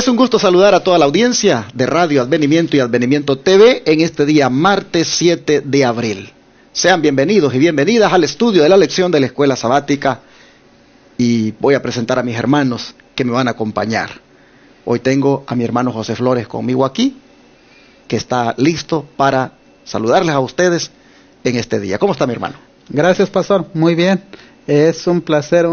Es un gusto saludar a toda la audiencia de Radio Advenimiento y Advenimiento TV en este día martes 7 de abril. Sean bienvenidos y bienvenidas al estudio de la lección de la Escuela Sabática y voy a presentar a mis hermanos que me van a acompañar. Hoy tengo a mi hermano José Flores conmigo aquí, que está listo para saludarles a ustedes en este día. ¿Cómo está mi hermano? Gracias, pastor. Muy bien. Es un placer,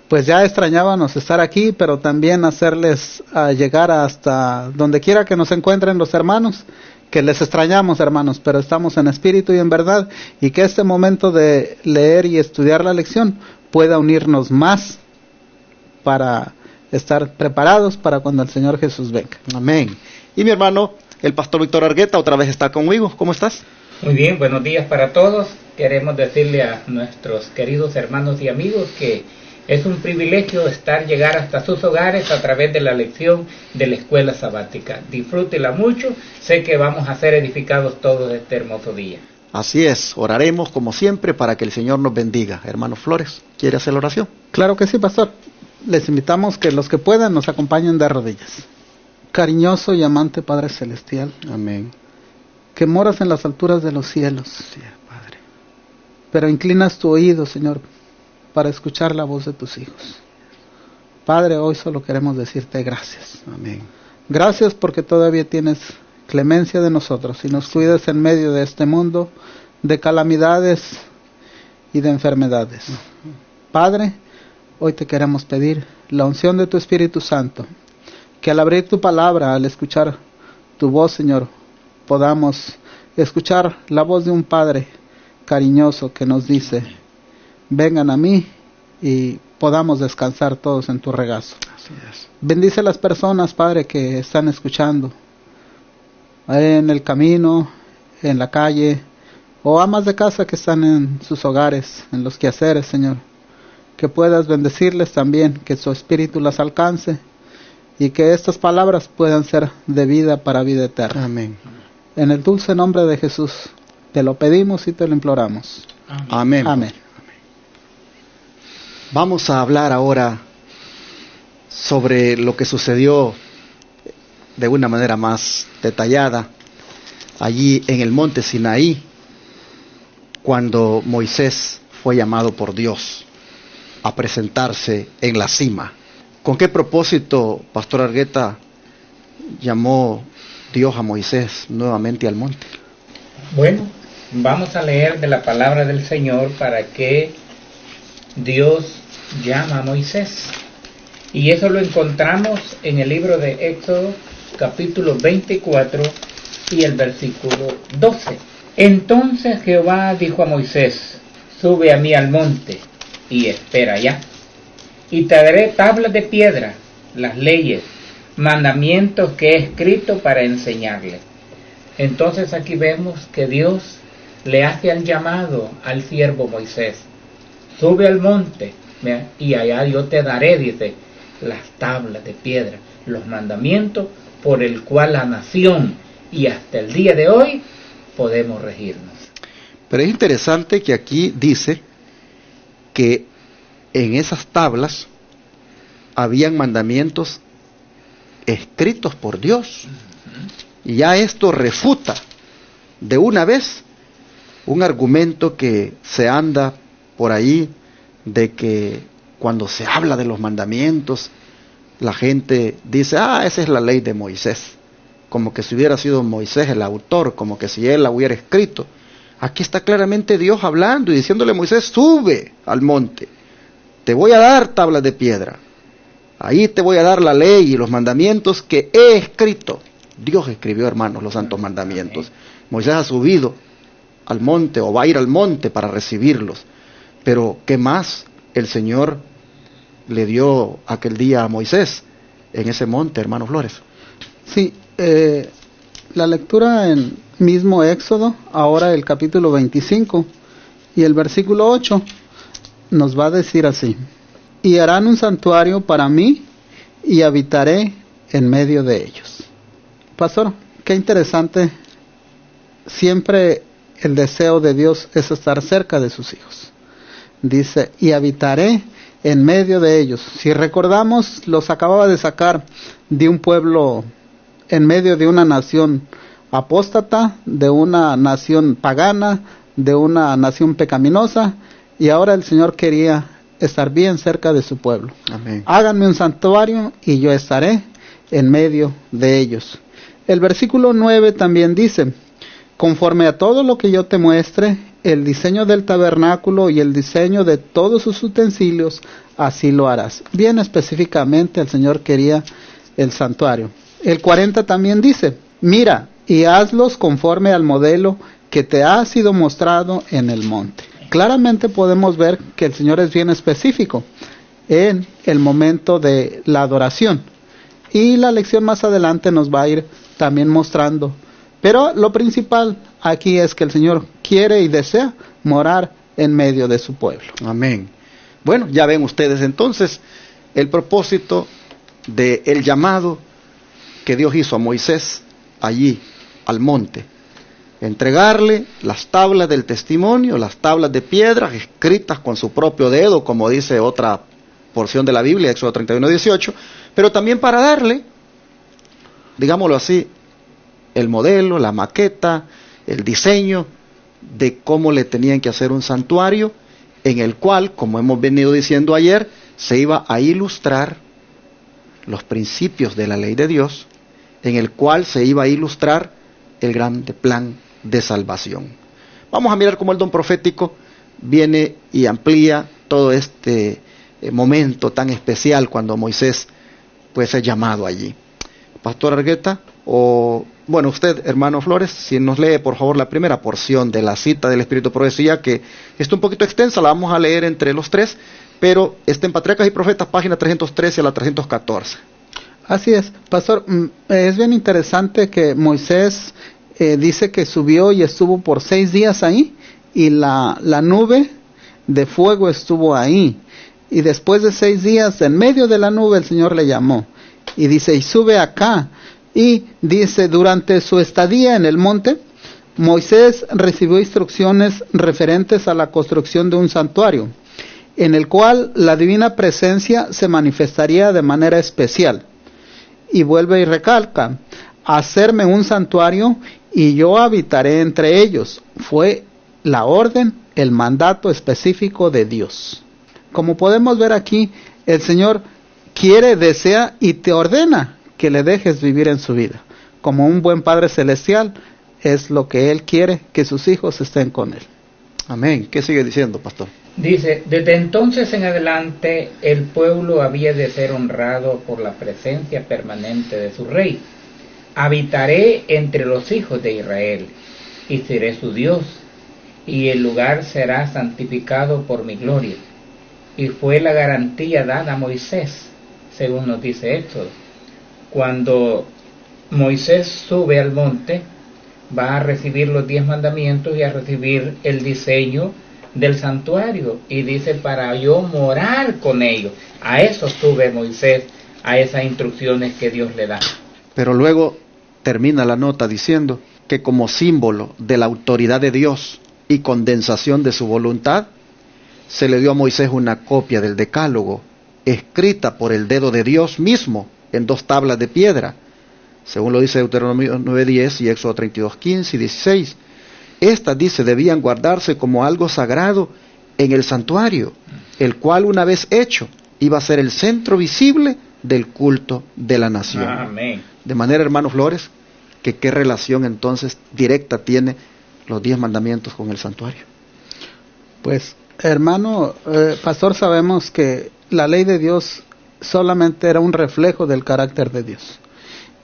pues ya extrañábamos estar aquí, pero también hacerles llegar hasta donde quiera que nos encuentren los hermanos, que les extrañamos, hermanos, pero estamos en espíritu y en verdad, y que este momento de leer y estudiar la lección pueda unirnos más para estar preparados para cuando el Señor Jesús venga. Amén. Y mi hermano, el pastor Víctor Argueta, otra vez está conmigo. ¿Cómo estás? Muy bien, buenos días para todos. Queremos decirle a nuestros queridos hermanos y amigos que es un privilegio llegar hasta sus hogares a través de la lección de la Escuela Sabática. Disfrútela mucho, sé que vamos a ser edificados todos este hermoso día. Así es, oraremos como siempre para que el Señor nos bendiga. Hermano Flores, ¿quiere hacer la oración? Claro que sí, pastor. Les invitamos que los que puedan nos acompañen de rodillas. Cariñoso y amante Padre Celestial, amén, que moras en las alturas de los cielos, sí, Padre, pero inclinas tu oído, Señor, para escuchar la voz de tus hijos. Padre, hoy solo queremos decirte gracias. Amén. Gracias porque todavía tienes clemencia de nosotros y nos cuidas en medio de este mundo de calamidades y de enfermedades. Padre, hoy te queremos pedir la unción de tu Espíritu Santo, que al abrir tu palabra, al escuchar tu voz, Señor, podamos escuchar la voz de un Padre cariñoso que nos dice: vengan a mí, y podamos descansar todos en tu regazo. Así es. Bendice a las personas, Padre, que están escuchando en el camino, en la calle, o amas de casa que están en sus hogares, en los quehaceres, Señor. Que puedas bendecirles también, que su espíritu las alcance y que estas palabras puedan ser de vida para vida eterna. Amén. En el dulce nombre de Jesús te lo pedimos y te lo imploramos. Amén. Amén. Vamos a hablar ahora sobre lo que sucedió de una manera más detallada allí en el monte Sinaí, cuando Moisés fue llamado por Dios a presentarse en la cima. ¿Con qué propósito, Pastor Argueta, llamó Dios a Moisés nuevamente al monte? Bueno, vamos a leer de la palabra del Señor para que Dios llama a Moisés. Y eso lo encontramos en el libro de Éxodo, capítulo 24 y el versículo 12. Entonces Jehová dijo a Moisés: sube a mí al monte y espera allá, y te daré tablas de piedra, las leyes, mandamientos que he escrito para enseñarle. Entonces aquí vemos que Dios le hace el llamado al siervo Moisés: sube al monte, y allá yo te daré, dice, las tablas de piedra, los mandamientos por el cual la nación y hasta el día de hoy podemos regirnos. Pero es interesante que aquí dice que en esas tablas habían mandamientos escritos por Dios. Y ya esto refuta de una vez un argumento que se anda por ahí, de que cuando se habla de los mandamientos, la gente dice: esa es la ley de Moisés, como que si hubiera sido Moisés el autor, como que si él la hubiera escrito. Aquí está claramente Dios hablando y diciéndole a Moisés: sube al monte, te voy a dar tablas de piedra, ahí te voy a dar la ley y los mandamientos que he escrito. Dios escribió, hermanos, los santos mandamientos. Moisés ha subido al monte, o va a ir al monte para recibirlos. Pero ¿qué más el Señor le dio aquel día a Moisés en ese monte, hermano Flores? Sí, la lectura en mismo Éxodo, ahora el capítulo 25 y el versículo 8, nos va a decir así: y harán un santuario para mí y habitaré en medio de ellos. Pastor, qué interesante. Siempre el deseo de Dios es estar cerca de sus hijos. Dice: y habitaré en medio de ellos. Si recordamos, los acababa de sacar de un pueblo en medio de una nación apóstata, de una nación pagana, de una nación pecaminosa, y ahora el Señor quería estar bien cerca de su pueblo. Amén. Háganme un santuario y yo estaré en medio de ellos. El versículo 9 también dice: conforme a todo lo que yo te muestre, el diseño del tabernáculo y el diseño de todos sus utensilios, así lo harás. Bien específicamente el Señor quería el santuario. El 40 también dice: mira y hazlos conforme al modelo que te ha sido mostrado en el monte. Claramente podemos ver que el Señor es bien específico en el momento de la adoración. Y la lección más adelante nos va a ir también mostrando. Pero lo principal aquí es que el Señor quiere y desea morar en medio de su pueblo. Amén. Bueno, ya ven ustedes entonces el propósito del llamado que Dios hizo a Moisés allí al monte. Entregarle las tablas del testimonio, las tablas de piedra escritas con su propio dedo, como dice otra porción de la Biblia, Éxodo 31:18, pero también para darle, digámoslo así, el modelo, la maqueta, el diseño de cómo le tenían que hacer un santuario, en el cual, como hemos venido diciendo ayer, se iba a ilustrar los principios de la ley de Dios, en el cual se iba a ilustrar el grande plan de salvación. Vamos a mirar cómo el don profético viene y amplía todo este momento tan especial cuando Moisés pues es llamado allí. Pastor Argueta, o bueno, usted, hermano Flores, si nos lee por favor la primera porción de la cita del Espíritu de Profecía, que está un poquito extensa, la vamos a leer entre los tres, pero está en Patriarcas y Profetas, página 313 a la 314. Así es, pastor, es bien interesante que Moisés dice que subió y estuvo por 6 días ahí, y la nube de fuego estuvo ahí, y después de 6 días, en medio de la nube, el Señor le llamó, y dice, y sube acá, y dice, durante su estadía en el monte, Moisés recibió instrucciones referentes a la construcción de un santuario, en el cual la divina presencia se manifestaría de manera especial. Y vuelve y recalca: hacerme un santuario y yo habitaré entre ellos. Fue la orden, el mandato específico de Dios. Como podemos ver aquí, el Señor quiere, desea y te ordena que le dejes vivir en su vida. Como un buen Padre Celestial, es lo que Él quiere, que sus hijos estén con Él. Amén. ¿Qué sigue diciendo, pastor? Dice, desde entonces en adelante el pueblo había de ser honrado por la presencia permanente de su rey. Habitaré entre los hijos de Israel y seré su Dios, y el lugar será santificado por mi gloria. Y fue la garantía dada a Moisés, según nos dice Éxodo. Cuando Moisés sube al monte, va a recibir los 10 mandamientos y a recibir el diseño del santuario, y dice, para yo morar con ellos. A eso sube Moisés, a esas instrucciones que Dios le da. Pero luego termina la nota diciendo que como símbolo de la autoridad de Dios y condensación de su voluntad, se le dio a Moisés una copia del Decálogo, escrita por el dedo de Dios mismo en 2 tablas de piedra, según lo dice Deuteronomio 9:10 y Éxodo 32:15 y 16. Estas, dice, debían guardarse como algo sagrado en el santuario, el cual una vez hecho iba a ser el centro visible del culto de la nación. Amén. De manera, hermano Flores, que qué relación entonces directa tiene los 10 mandamientos con el santuario. Pues, hermano pastor, sabemos que la ley de Dios solamente era un reflejo del carácter de Dios.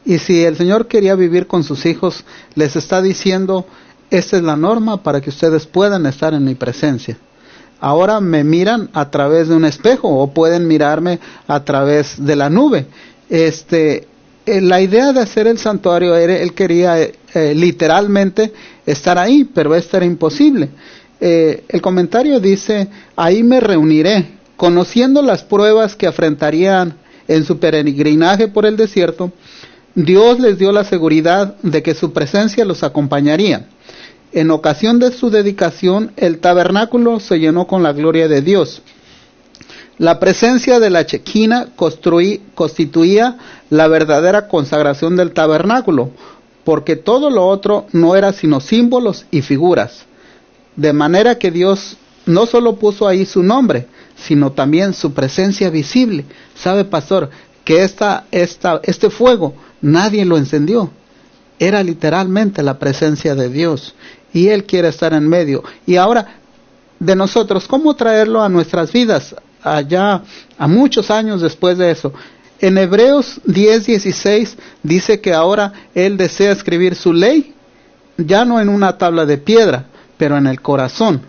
Y si el Señor quería vivir con sus hijos, les está diciendo: esta es la norma para que ustedes puedan estar en mi presencia. Ahora me miran a través de un espejo, o pueden mirarme a través de la nube. La idea de hacer el santuario, él quería literalmente estar ahí, pero esto era imposible. El comentario dice: ahí me reuniré, conociendo las pruebas que afrontarían en su peregrinaje por el desierto. Dios les dio la seguridad de que su presencia los acompañaría. En ocasión de su dedicación, el tabernáculo se llenó con la gloria de Dios. La presencia de la Shequina constituía la verdadera consagración del tabernáculo, porque todo lo otro no era sino símbolos y figuras. De manera que Dios no solo puso ahí su nombre, sino también su presencia visible. ¿Sabe, pastor? Que este fuego nadie lo encendió. Era literalmente la presencia de Dios. Y Él quiere estar en medio. Y ahora, de nosotros, ¿cómo traerlo a nuestras vidas? Allá, a muchos años después de eso. En Hebreos 10:16 dice que ahora Él desea escribir su ley, ya no en una tabla de piedra, pero en el corazón.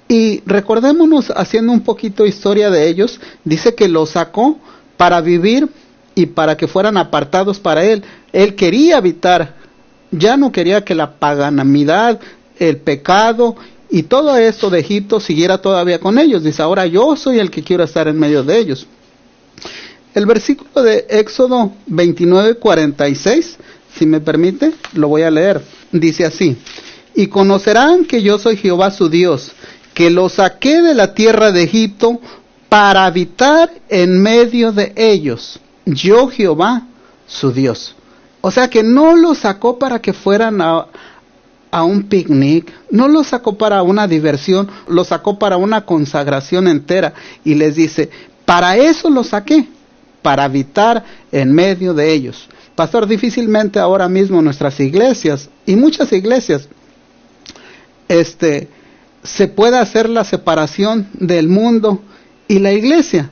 Y recordémonos, haciendo un poquito historia de ellos, dice que los sacó para vivir y para que fueran apartados para Él. Él quería habitar, ya no quería que la paganidad, el pecado y todo esto de Egipto siguiera todavía con ellos. Dice, ahora yo soy el que quiero estar en medio de ellos. El versículo de Éxodo 29:46, si me permite, lo voy a leer. Dice así: y conocerán que yo soy Jehová su Dios, que los saqué de la tierra de Egipto para habitar en medio de ellos. Yo Jehová su Dios. O sea que no los sacó para que fueran a un picnic, no los sacó para una diversión, los sacó para una consagración entera. Y les dice, para eso los saqué, para habitar en medio de ellos. Pastor, difícilmente ahora mismo nuestras iglesias, y muchas iglesias, se puede hacer la separación del mundo y la iglesia.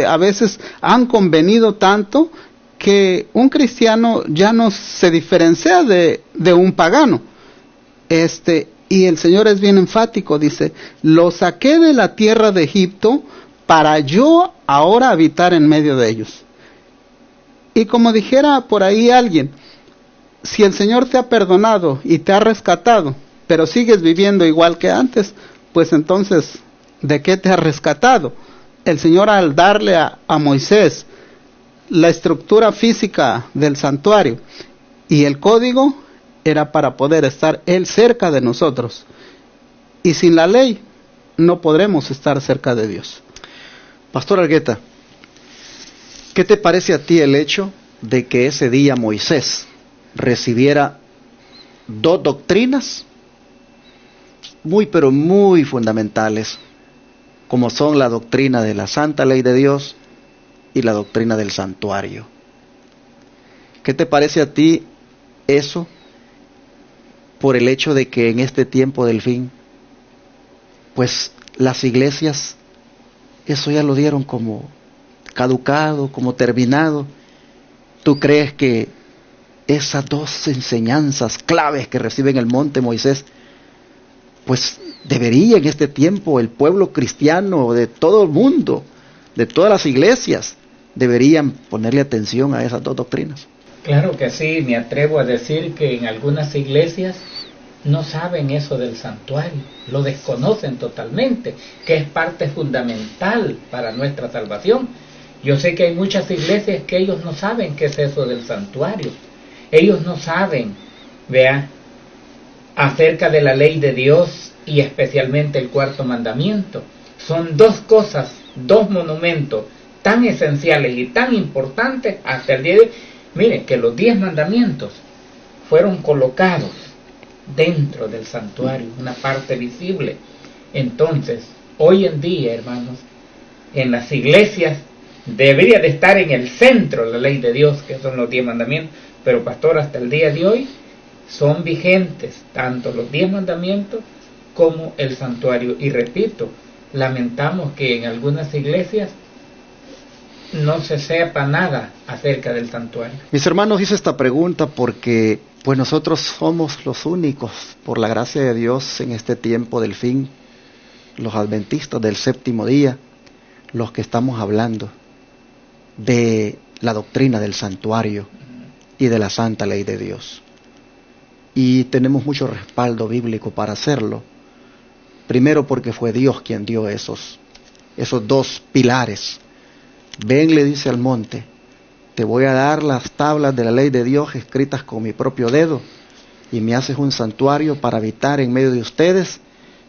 A veces han convenido tanto que un cristiano ya no se diferencia de un pagano. Y el Señor es bien enfático, dice, lo saqué de la tierra de Egipto para yo ahora habitar en medio de ellos. Y como dijera por ahí alguien, si el Señor te ha perdonado y te ha rescatado, pero sigues viviendo igual que antes, pues entonces, ¿de qué te ha rescatado? El Señor, al darle a Moisés la estructura física del santuario y el código, era para poder estar Él cerca de nosotros. Y sin la ley no podremos estar cerca de Dios. Pastor Argueta, ¿qué te parece a ti el hecho de que ese día Moisés recibiera dos doctrinas muy pero muy fundamentales, como son la doctrina de la santa ley de Dios y la doctrina del santuario? ¿Qué te parece a ti eso, por el hecho de que en este tiempo del fin, pues las iglesias eso ya lo dieron como caducado, como terminado? ¿Tú crees que esas dos enseñanzas claves que recibe en el monte Moisés, pues debería en este tiempo el pueblo cristiano de todo el mundo, de todas las iglesias, deberían ponerle atención a esas dos doctrinas? Claro que sí, me atrevo a decir que en algunas iglesias no saben eso del santuario, lo desconocen totalmente, que es parte fundamental para nuestra salvación. Yo sé que hay muchas iglesias que ellos no saben qué es eso del santuario, ellos no saben, acerca de la ley de Dios y especialmente el cuarto mandamiento. Son dos cosas, dos monumentos tan esenciales y tan importantes hasta el día de hoy. Mire, que los 10 mandamientos fueron colocados dentro del santuario, una parte visible. Entonces, hoy en día, hermanos, en las iglesias debería de estar en el centro la ley de Dios, que son los 10 mandamientos, pero pastor, hasta el día de hoy son vigentes tanto los 10 mandamientos como el santuario. Y repito, lamentamos que en algunas iglesias no se sepa nada acerca del santuario. Mis hermanos, hice esta pregunta porque pues nosotros somos los únicos, por la gracia de Dios, en este tiempo del fin, los adventistas del séptimo día, los que estamos hablando de la doctrina del santuario y de la santa ley de Dios. Y tenemos mucho respaldo bíblico para hacerlo. Primero porque fue Dios quien dio esos dos pilares. Ven, le dice al monte, te voy a dar las tablas de la ley de Dios escritas con mi propio dedo, y me haces un santuario para habitar en medio de ustedes.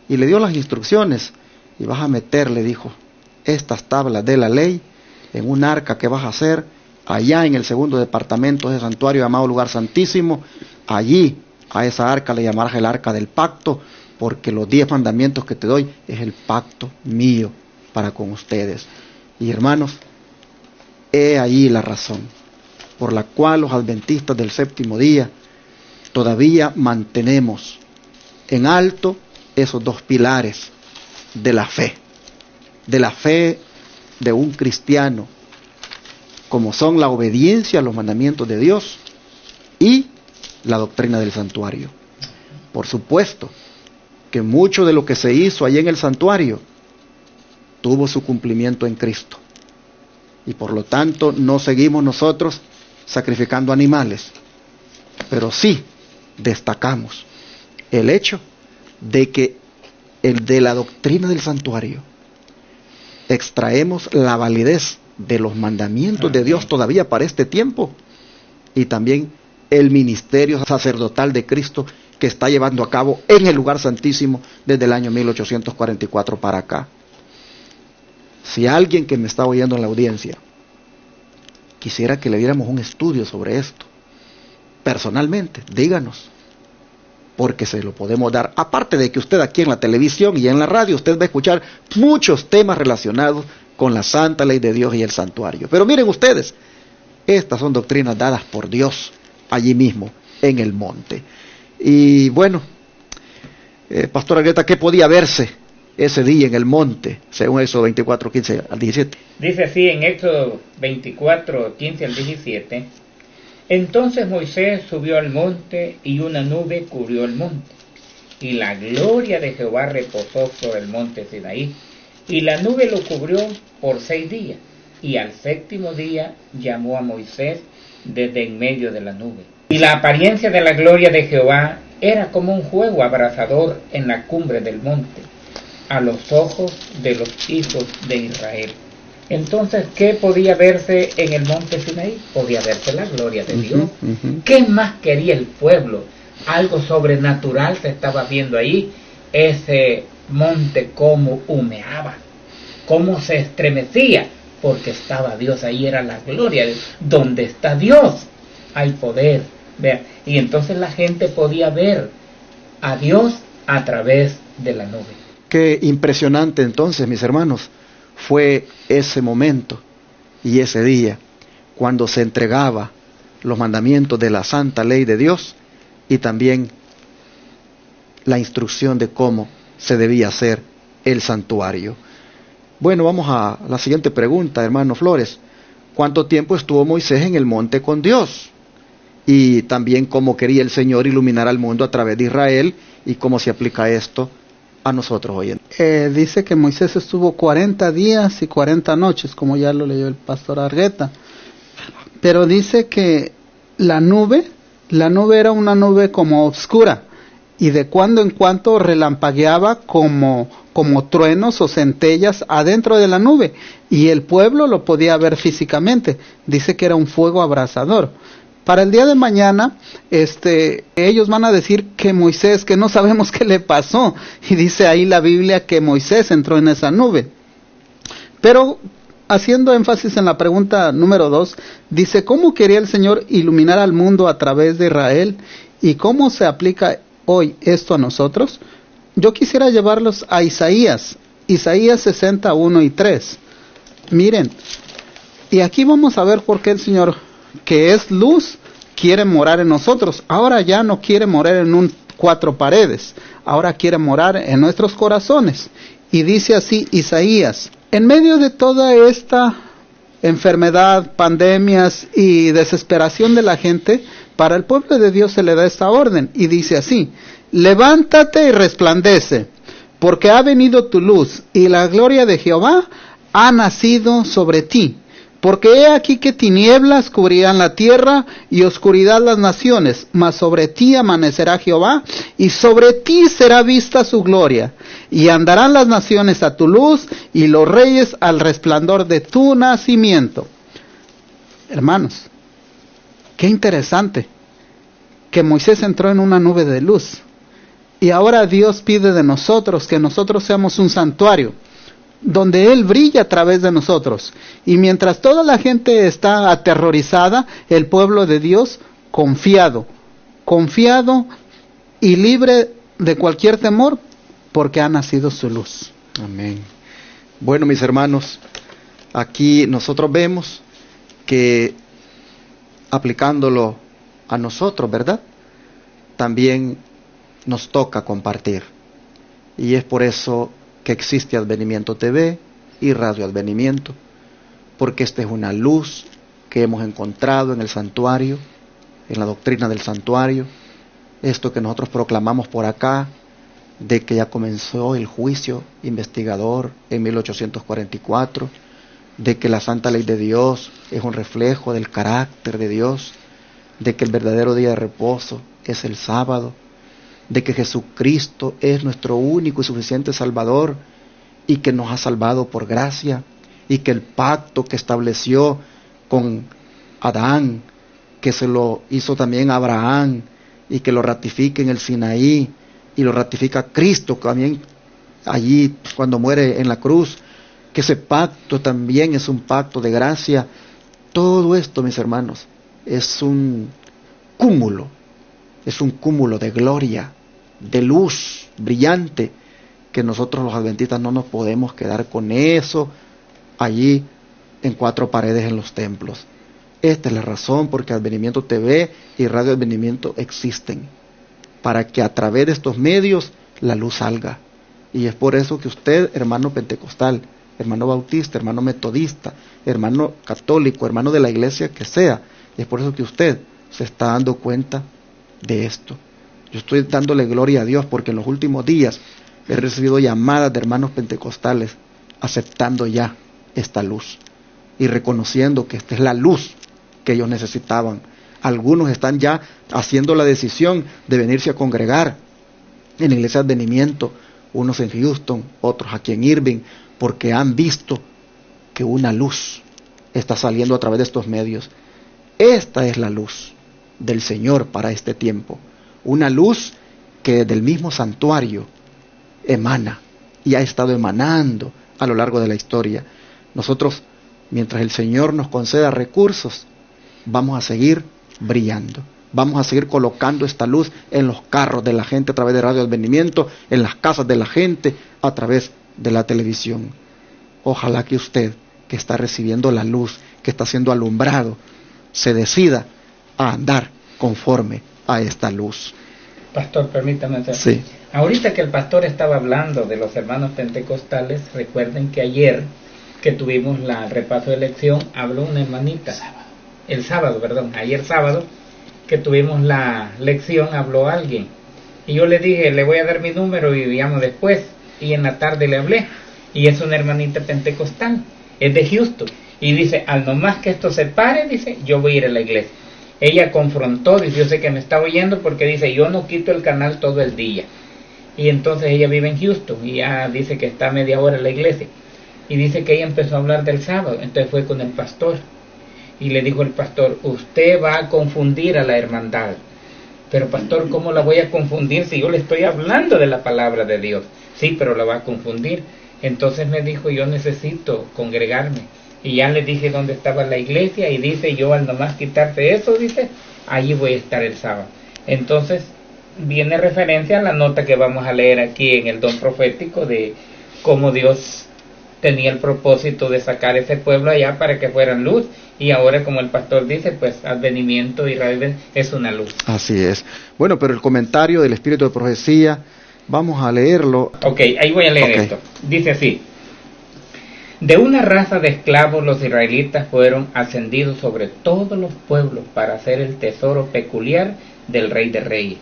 Y le dio las instrucciones, y vas a meter, le dijo, estas tablas de la ley en un arca que vas a hacer allá en el segundo departamento de santuario llamado lugar santísimo. Allí a esa arca le llamarás el arca del pacto, porque los 10 mandamientos que te doy es el pacto mío para con ustedes. Y hermanos, he ahí la razón por la cual los adventistas del séptimo día todavía mantenemos en alto esos 2 pilares de la fe de un cristiano, como son la obediencia a los mandamientos de Dios y la doctrina del santuario. Por supuesto que mucho de lo que se hizo allí en el santuario tuvo su cumplimiento en Cristo, y por lo tanto no seguimos nosotros sacrificando animales, pero sí destacamos el hecho de que de la doctrina del santuario extraemos la validez de los mandamientos de Dios todavía para este tiempo, y también el ministerio sacerdotal de Cristo que está llevando a cabo en el lugar santísimo desde el año 1844 para acá. Si alguien que me está oyendo en la audiencia quisiera que le diéramos un estudio sobre esto, personalmente, díganos, porque se lo podemos dar. Aparte de que usted aquí en la televisión y en la radio, usted va a escuchar muchos temas relacionados con la santa ley de Dios y el santuario. Pero miren ustedes, estas son doctrinas dadas por Dios allí mismo, en el monte. Y bueno, Pastor Argueta, ¿qué podía verse ese día en el monte, según Éxodo 24, 15 al 17? Dice así en Éxodo 24, 15 al 17: Entonces Moisés subió al monte, y una nube cubrió el monte, y la gloria de Jehová reposó sobre el monte Sinaí, y la nube lo cubrió por 6 días, y al 7º día llamó a Moisés desde en medio de la nube. Y la apariencia de la gloria de Jehová era como un fuego abrasador en la cumbre del monte, a los ojos de los hijos de Israel. Entonces, ¿qué podía verse en el monte Sinaí? Podía verse la gloria de Dios. ¿Qué más quería el pueblo? Algo sobrenatural se estaba viendo ahí. Ese monte cómo humeaba, cómo se estremecía, porque estaba Dios ahí, era la gloria. Donde está Dios hay poder. Vean, y entonces la gente podía ver a Dios a través de la nube. Qué impresionante entonces, mis hermanos, fue ese momento y ese día cuando se entregaba los mandamientos de la santa ley de Dios y también la instrucción de cómo se debía hacer el santuario. Bueno, vamos a la siguiente pregunta, hermano Flores. ¿Cuánto tiempo estuvo Moisés en el monte con Dios? Y también cómo quería el Señor iluminar al mundo a través de Israel y cómo se aplica esto a nosotros hoy en día. Dice que Moisés estuvo 40 días y 40 noches, como ya lo leyó el pastor Argueta. Pero dice que la nube era una nube como oscura, y de cuando en cuando relampagueaba como truenos o centellas adentro de la nube, y el pueblo lo podía ver físicamente. Dice que era un fuego abrasador. Para el día de mañana, ellos van a decir que Moisés, que no sabemos qué le pasó. Y dice ahí la Biblia que Moisés entró en esa nube. Pero, haciendo énfasis en la pregunta número 2, dice, ¿cómo quería el Señor iluminar al mundo a través de Israel? ¿Y cómo se aplica hoy esto a nosotros? Yo quisiera llevarlos a Isaías 61 y 3. Miren, y aquí vamos a ver por qué el Señor, que es luz, quiere morar en nosotros. Ahora ya no quiere morar en 4 paredes, ahora quiere morar en nuestros corazones. Y dice así Isaías: en medio de toda esta enfermedad, pandemias y desesperación de la gente, para el pueblo de Dios se le da esta orden, y dice así: levántate y resplandece, porque ha venido tu luz, y la gloria de Jehová ha nacido sobre ti. Porque he aquí que tinieblas cubrirán la tierra y oscuridad las naciones, mas sobre ti amanecerá Jehová, y sobre ti será vista su gloria. Y andarán las naciones a tu luz, y los reyes al resplandor de tu nacimiento. Hermanos, qué interesante que Moisés entró en una nube de luz. Y ahora Dios pide de nosotros que nosotros seamos un santuario. donde Él brilla a través de nosotros. Y mientras toda la gente está aterrorizada, el pueblo de Dios confiado y libre de cualquier temor, porque ha nacido su luz. Amén. Bueno, mis hermanos, aquí nosotros vemos que aplicándolo a nosotros, ¿verdad? También nos toca compartir. Y es por eso que existe Advenimiento TV y Radio Advenimiento, porque esta es una luz que hemos encontrado en el santuario, en la doctrina del santuario, esto que nosotros proclamamos por acá, de que ya comenzó el juicio investigador en 1844, de que la santa ley de Dios es un reflejo del carácter de Dios, de que el verdadero día de reposo es el sábado, de que Jesucristo es nuestro único y suficiente Salvador y que nos ha salvado por gracia, y que el pacto que estableció con Adán, que se lo hizo también a Abraham y que lo ratifica en el Sinaí y lo ratifica Cristo también allí cuando muere en la cruz, que ese pacto también es un pacto de gracia. Todo esto, mis hermanos, es un cúmulo de gloria, de luz brillante, que nosotros los adventistas no nos podemos quedar con eso allí en cuatro paredes en los templos. Esta es la razón por que Advenimiento TV y Radio Advenimiento existen, para que a través de estos medios la luz salga. Y es por eso que usted, hermano pentecostal, hermano bautista, hermano metodista, hermano católico, hermano de la iglesia que sea, es por eso que usted se está dando cuenta de esto. Yo estoy dándole gloria a Dios porque en los últimos días he recibido llamadas de hermanos pentecostales aceptando ya esta luz y reconociendo que esta es la luz que ellos necesitaban. Algunos están ya haciendo la decisión de venirse a congregar en la iglesia de Advenimiento, unos en Houston, otros aquí en Irving, porque han visto que una luz está saliendo a través de estos medios. Esta es la luz del Señor para este tiempo, una luz que del mismo santuario emana y ha estado emanando a lo largo de la historia. Nosotros, mientras el Señor nos conceda recursos, vamos a seguir brillando, vamos a seguir colocando esta luz en los carros de la gente a través de Radio Advenimiento, en las casas de la gente a través de la televisión. Ojalá que usted, que está recibiendo la luz, que está siendo alumbrado, se decida a andar conforme a esta luz. Pastor, permítame hacer. Sí. Ahorita que el pastor estaba hablando de los hermanos pentecostales, recuerden que ayer que tuvimos el repaso de lección, habló una hermanita. El sábado, ayer sábado que tuvimos la lección, habló alguien. Y yo le dije, le voy a dar mi número y llamo después. Y en la tarde le hablé. Y es una hermanita pentecostal, es de Houston. Y dice, al nomás que esto se pare, dice, yo voy a ir a la iglesia. Ella confrontó, dice, yo sé que me está oyendo porque dice, yo no quito el canal todo el día. Y entonces ella vive en Houston y ya dice que está media hora en la iglesia. Y dice que ella empezó a hablar del sábado, entonces fue con el pastor. Y le dijo el pastor, usted va a confundir a la hermandad. Pero pastor, ¿cómo la voy a confundir si yo le estoy hablando de la palabra de Dios? Sí, pero la va a confundir. Entonces me dijo, yo necesito congregarme. Y ya le dije dónde estaba la iglesia y dice, yo al nomás quitarte eso, dice, allí voy a estar el sábado. Entonces viene referencia a la nota que vamos a leer aquí en el don profético de cómo Dios tenía el propósito de sacar ese pueblo allá para que fueran luz. Y ahora, como el pastor dice, pues Advenimiento y Radio es una luz. Así es. Bueno, pero el comentario del Espíritu de Profecía, vamos a leerlo. Ok, ahí voy a leer esto. Dice así. De una raza de esclavos los israelitas fueron ascendidos sobre todos los pueblos para hacer el tesoro peculiar del Rey de Reyes.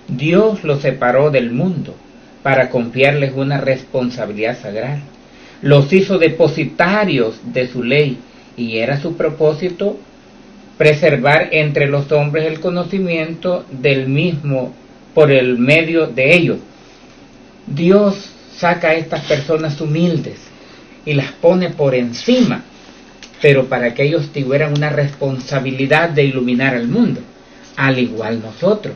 Dios los separó del mundo para confiarles una responsabilidad sagrada. Los hizo depositarios de su ley y era su propósito preservar entre los hombres el conocimiento del mismo por el medio de ellos. Dios saca a estas personas humildes y las pone por encima, pero para que ellos tuvieran una responsabilidad de iluminar al mundo, al igual nosotros.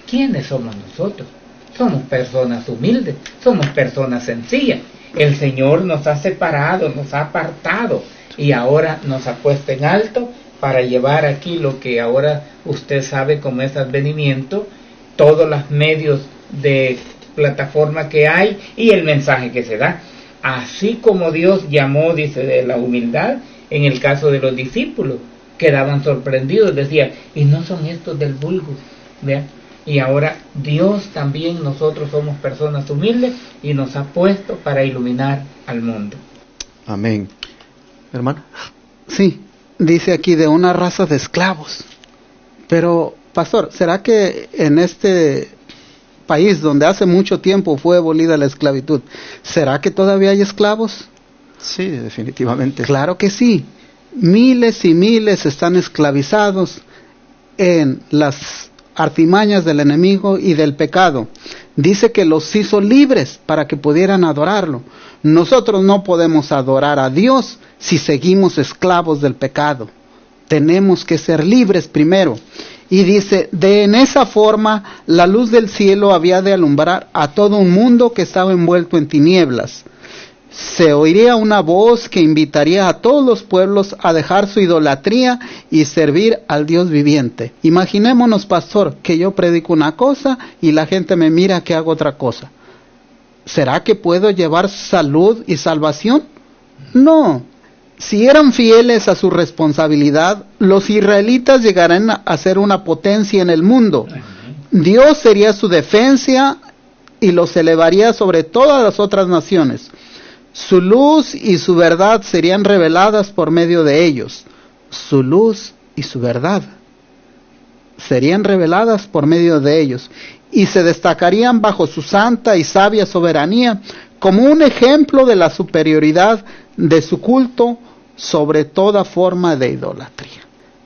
¿Quiénes somos nosotros? Somos personas humildes, somos personas sencillas, El Señor nos ha separado, nos ha apartado y ahora nos ha puesto en alto para llevar aquí lo que ahora usted sabe como es advenimiento, todos los medios de plataforma que hay y el mensaje que se da. Así como Dios llamó, dice, de la humildad, en el caso de los discípulos, quedaban sorprendidos, decían, ¿y no son estos del vulgo? ¿Vea? Y ahora Dios también, nosotros somos personas humildes y nos ha puesto para iluminar al mundo. Amén. Hermano. Sí, dice aquí de una raza de esclavos. Pero, pastor, ¿será que en este país donde hace mucho tiempo fue abolida la esclavitud, ¿será que todavía hay esclavos? Sí, definitivamente. Claro que sí. Miles y miles están esclavizados en las artimañas del enemigo y del pecado. Dice que los hizo libres para que pudieran adorarlo. Nosotros no podemos adorar a Dios si seguimos esclavos del pecado. Tenemos que ser libres primero. Y dice, en esa forma la luz del cielo había de alumbrar a todo un mundo que estaba envuelto en tinieblas. Se oiría una voz que invitaría a todos los pueblos a dejar su idolatría y servir al Dios viviente. Imaginémonos, pastor, que yo predico una cosa y la gente me mira que hago otra cosa. ¿Será que puedo llevar salud y salvación? No. Si eran fieles a su responsabilidad, los israelitas llegarán a ser una potencia en el mundo. Dios sería su defensa y los elevaría sobre todas las otras naciones. Su luz y su verdad serían reveladas por medio de ellos. Su luz y su verdad serían reveladas por medio de ellos. Y se destacarían bajo su santa y sabia soberanía como un ejemplo de la superioridad de su culto sobre toda forma de idolatría.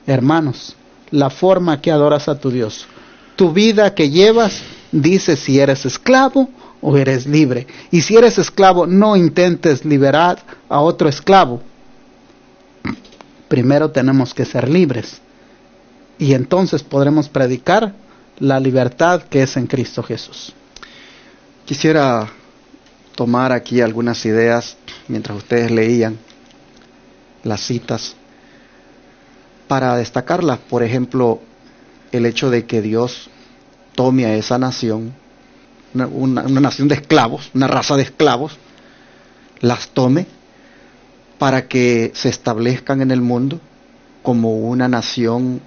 Hermanos, la forma que adoras a tu Dios, tu vida que llevas, dice si eres esclavo o eres libre. Y si eres esclavo, no intentes liberar a otro esclavo. Primero tenemos que ser libres. Y entonces podremos predicar la libertad que es en Cristo Jesús. Quisiera tomar aquí algunas ideas mientras ustedes leían las citas para destacarlas. Por ejemplo, el hecho de que Dios tome a esa nación, una nación de esclavos, una raza de esclavos, las tome para que se establezcan en el mundo como una nación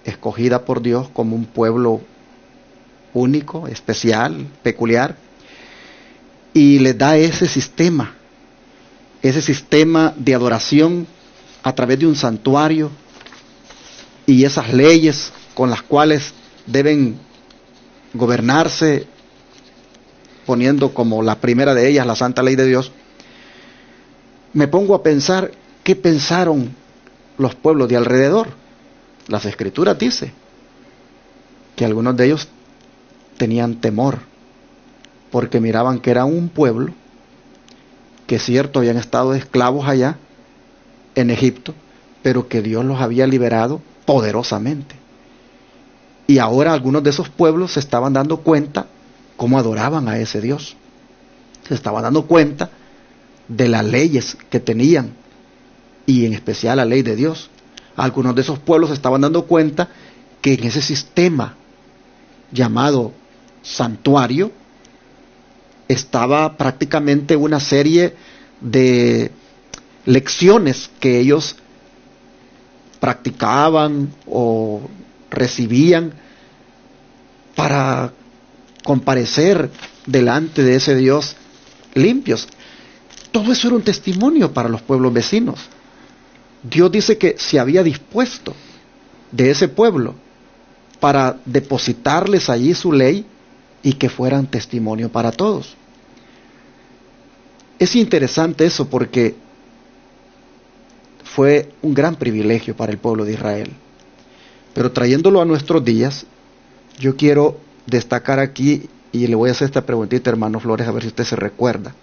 escogida por Dios, como un pueblo único, especial, peculiar, y les da ese sistema de adoración a través de un santuario y esas leyes con las cuales deben gobernarse, poniendo como la primera de ellas la santa ley de Dios. Me pongo a pensar qué pensaron los pueblos de alrededor. Las escrituras dicen que algunos de ellos tenían temor porque miraban que era un pueblo que cierto habían estado esclavos allá en Egipto, pero que Dios los había liberado poderosamente. Y ahora algunos de esos pueblos se estaban dando cuenta cómo adoraban a ese Dios. Se estaban dando cuenta de las leyes que tenían, y en especial la ley de Dios. Algunos de esos pueblos se estaban dando cuenta que en ese sistema llamado santuario estaba prácticamente una serie de lecciones que ellos practicaban o recibían para comparecer delante de ese Dios limpios. Todo eso era un testimonio para los pueblos vecinos. Dios dice que se había dispuesto de ese pueblo para depositarles allí su ley y que fueran testimonio para todos. Es interesante eso porque fue un gran privilegio para el pueblo de Israel. Pero trayéndolo a nuestros días, yo quiero destacar aquí, y le voy a hacer esta preguntita, hermano Flores, a ver si usted se recuerda.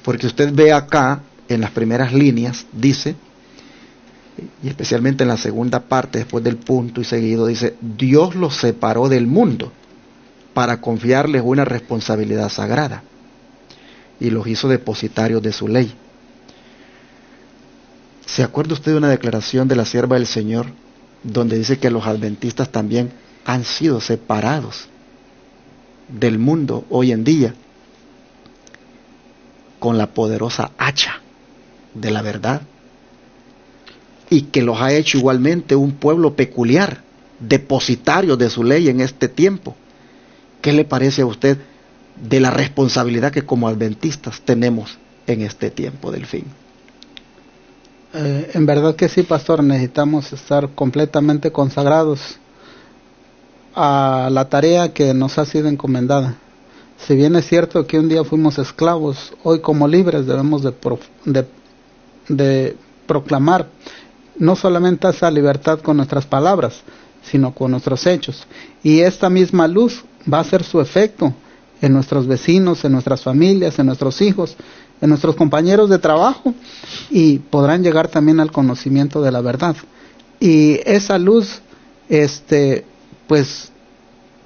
Porque usted ve acá, en las primeras líneas, dice, y especialmente en la segunda parte, después del punto y seguido, dice, Dios los separó del mundo para confiarles una responsabilidad sagrada. y los hizo depositarios de su ley. ¿Se acuerda usted de una declaración de la sierva del Señor donde dice que los adventistas también han sido separados del mundo hoy en día con la poderosa hacha de la verdad, y que los ha hecho igualmente un pueblo peculiar, depositario de su ley en este tiempo? ¿Qué le parece a usted de la responsabilidad que como adventistas tenemos en este tiempo del fin? En verdad que sí, pastor, necesitamos estar completamente consagrados a la tarea que nos ha sido encomendada. Si bien es cierto que un día fuimos esclavos, hoy como libres debemos de proclamar no solamente esa libertad con nuestras palabras, sino con nuestros hechos. Y esta misma luz va a hacer su efecto en nuestros vecinos, en nuestras familias, en nuestros hijos, en nuestros compañeros de trabajo, y podrán llegar también al conocimiento de la verdad. Y esa luz, pues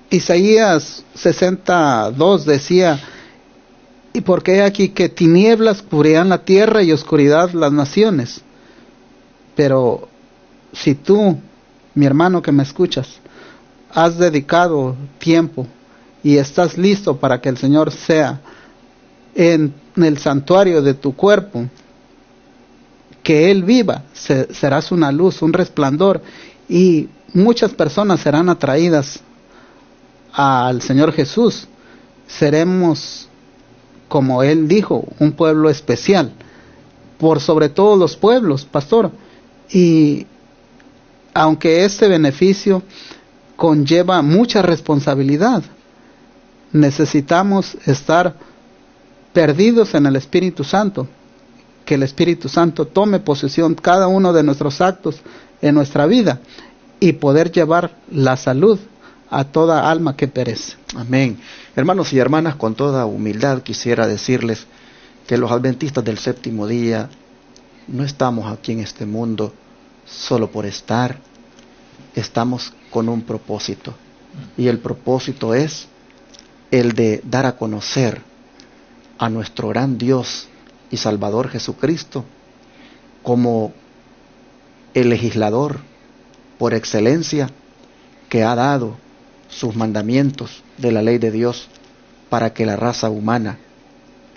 Isaías 62 decía: y porque he aquí que tinieblas cubrirán la tierra y oscuridad las naciones. Pero si tú, mi hermano que me escuchas, has dedicado tiempo y estás listo para que el Señor sea en el santuario de tu cuerpo, que Él viva, serás una luz, un resplandor, y muchas personas serán atraídas al Señor Jesús. Seremos, como Él dijo, un pueblo especial, por sobre todos los pueblos, pastor. Y aunque este beneficio conlleva mucha responsabilidad, necesitamos estar perdidos en el Espíritu Santo, que el Espíritu Santo tome posesión cada uno de nuestros actos en nuestra vida y poder llevar la salud a toda alma que perece. Amén. Hermanos y hermanas, con toda humildad quisiera decirles que los adventistas del séptimo día no estamos aquí en este mundo solo por estar, estamos con un propósito, y el propósito es el de dar a conocer a nuestro gran Dios y Salvador Jesucristo como el legislador por excelencia, que ha dado sus mandamientos de la ley de Dios para que la raza humana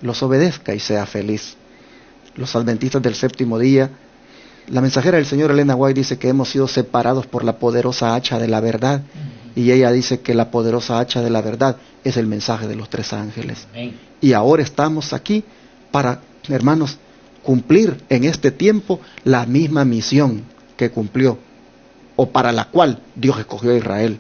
los obedezca y sea feliz. Los adventistas del séptimo día, la mensajera del Señor Elena White dice que hemos sido separados por la poderosa hacha de la verdad, y ella dice que la poderosa hacha de la verdad es el mensaje de los tres ángeles. Amén. Y ahora estamos aquí para, hermanos, cumplir en este tiempo la misma misión que cumplió, o para la cual Dios escogió a Israel,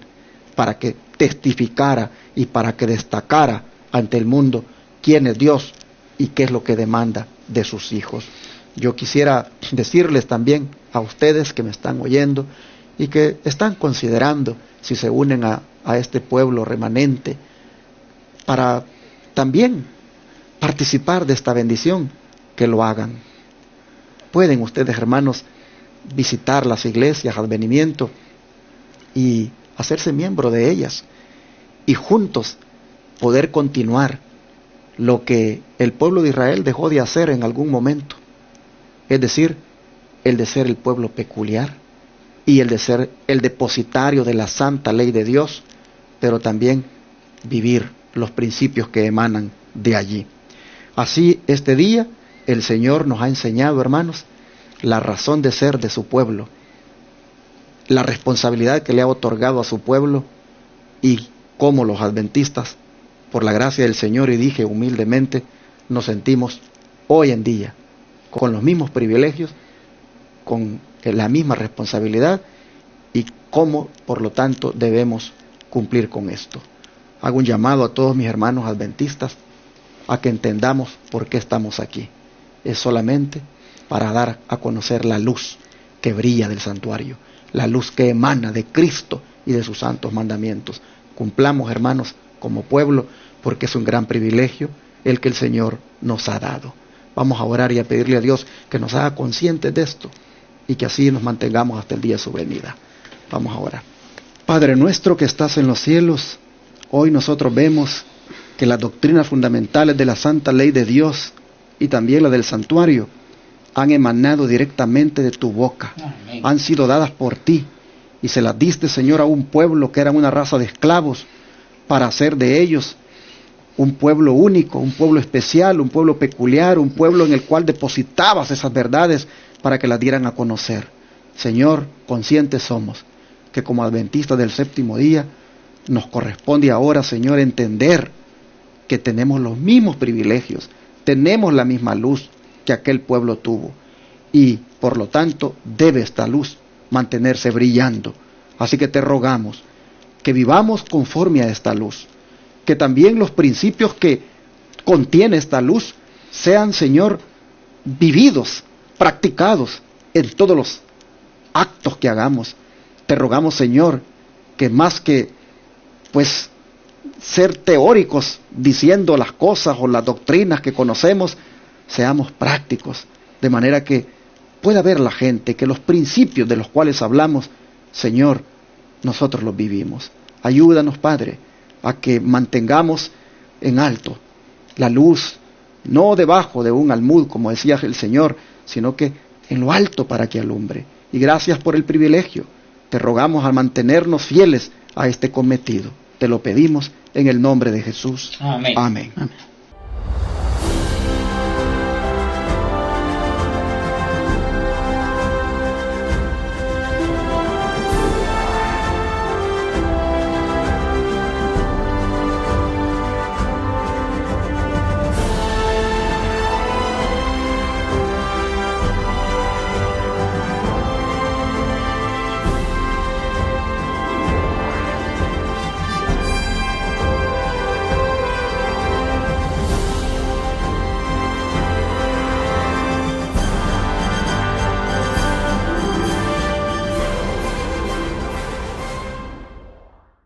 para que testificara y para que destacara ante el mundo quién es Dios y qué es lo que demanda de sus hijos. Yo quisiera decirles también a ustedes que me están oyendo y que están considerando si se unen a este pueblo remanente para también participar de esta bendición, que lo hagan. Pueden ustedes, hermanos, visitar las iglesias Advenimiento y hacerse miembro de ellas, y juntos poder continuar lo que el pueblo de Israel dejó de hacer en algún momento, es decir, el de ser el pueblo peculiar y el de ser el depositario de la santa ley de Dios, pero también vivir los principios que emanan de allí. Así, este día el Señor nos ha enseñado, hermanos, la razón de ser de su pueblo, la responsabilidad que le ha otorgado a su pueblo, y cómo los adventistas, por la gracia del Señor, y dije humildemente, nos sentimos hoy en día con los mismos privilegios, con la misma responsabilidad, y cómo, por lo tanto, debemos cumplir con esto. Hago un llamado a todos mis hermanos adventistas a que entendamos por qué estamos aquí. Es solamente para dar a conocer la luz que brilla del santuario, la luz que emana de Cristo y de sus santos mandamientos. Cumplamos, hermanos, como pueblo, porque es un gran privilegio el que el Señor nos ha dado. Vamos a orar y a pedirle a Dios que nos haga conscientes de esto y que así nos mantengamos hasta el día de su venida. Vamos a orar. Padre nuestro que estás en los cielos, hoy nosotros vemos que las doctrinas fundamentales de la santa ley de Dios y también la del santuario han emanado directamente de tu boca. Amén. Han sido dadas por ti y se las diste, Señor, a un pueblo que era una raza de esclavos para hacer de ellos un pueblo único, un pueblo especial, un pueblo peculiar, un pueblo en el cual depositabas esas verdades para que las dieran a conocer. Señor, conscientes somos que como adventistas del séptimo día nos corresponde ahora, Señor, entender que tenemos los mismos privilegios, tenemos la misma luz que aquel pueblo tuvo y por lo tanto debe esta luz mantenerse brillando. Así que te rogamos que vivamos conforme a esta luz, que también los principios que contiene esta luz sean, Señor, vividos, practicados en todos los actos que hagamos. Te rogamos, Señor, que más que pues ser teóricos diciendo las cosas o las doctrinas que conocemos, seamos prácticos, de manera que pueda ver la gente que los principios de los cuales hablamos, Señor, nosotros los vivimos. Ayúdanos, Padre, a que mantengamos en alto la luz, no debajo de un almud, como decía el Señor, sino que en lo alto para que alumbre. Y gracias por el privilegio. Te rogamos a mantenernos fieles a este cometido. Te lo pedimos en el nombre de Jesús. Amén. Amén. Amén.